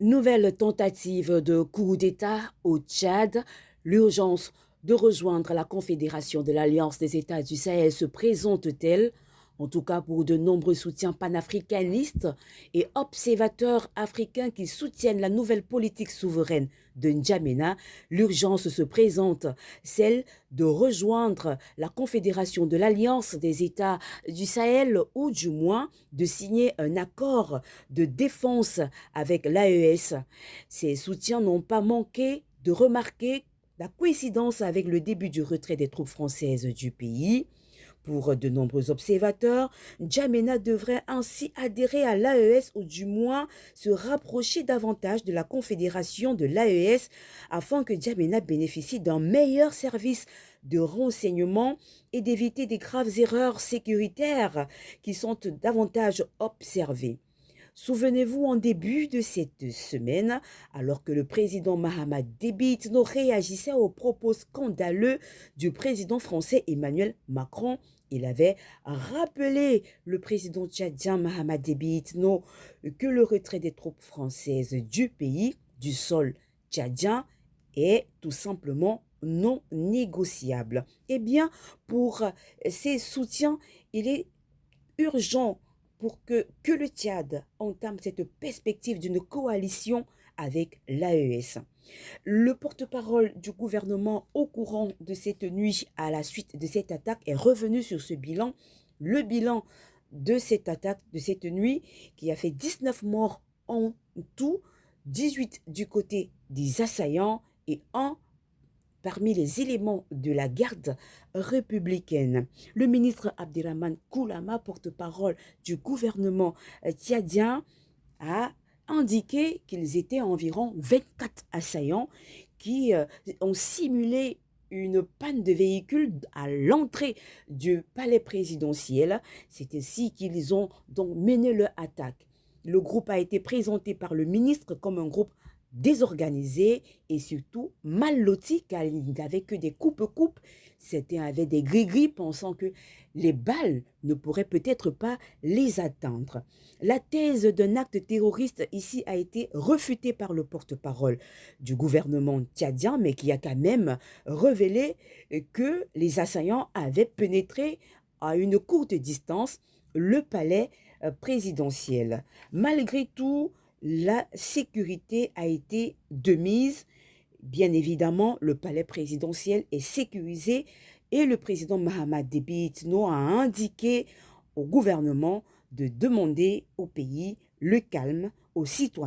Nouvelle tentative de coup d'État au Tchad. L'urgence de rejoindre la Confédération de l'Alliance des États du Sahel se présente-t-elle? En tout cas pour de nombreux soutiens panafricanistes et observateurs africains qui soutiennent la nouvelle politique souveraine de N'Djamena, l'urgence se présente, celle de rejoindre la Confédération de l'Alliance des États du Sahel ou du moins de signer un accord de défense avec l'AES. Ces soutiens n'ont pas manqué de remarquer la coïncidence avec le début du retrait des troupes françaises du pays. Pour de nombreux observateurs, N'Djamena devrait ainsi adhérer à l'AES ou du moins se rapprocher davantage de la confédération de l'AES afin que N'Djamena bénéficie d'un meilleur service de renseignement et d'éviter des graves erreurs sécuritaires qui sont davantage observées. Souvenez-vous, en début de cette semaine, alors que le président Mahamat Déby Itno réagissait aux propos scandaleux du président français Emmanuel Macron, il avait rappelé le président tchadien Mahamat Déby Itno que le retrait des troupes françaises du pays, du sol tchadien, est tout simplement non négociable. Eh bien, pour ces soutiens, il est urgent pour que le Tchad entame cette perspective d'une coalition avec l'AES. Le porte-parole du gouvernement au courant de cette nuit à la suite de cette attaque est revenu sur ce bilan. Le bilan de cette attaque, de cette nuit, qui a fait 19 morts en tout, 18 du côté des assaillants et 1 parmi les éléments de la garde républicaine. Le ministre Abderrahmane Koulama, porte-parole du gouvernement tchadien, a indiqué qu'ils étaient environ 24 assaillants qui ont simulé une panne de véhicule à l'entrée du palais présidentiel. C'est ainsi qu'ils ont donc mené leur attaque. Le groupe a été présenté par le ministre comme un groupe désorganisé et surtout mal loti car il n'avait que des coupes-coupes. Certains avaient des gris-gris pensant que les balles ne pourraient peut-être pas les atteindre. La thèse d'un acte terroriste ici a été refutée par le porte-parole du gouvernement tchadien, mais qui a quand même révélé que les assaillants avaient pénétré à une courte distance le palais présidentiel. Malgré tout, la sécurité a été de mise. Bien évidemment, le palais présidentiel est sécurisé et le président Mahamat Déby Itno a indiqué au gouvernement de demander au pays le calme, aux citoyens.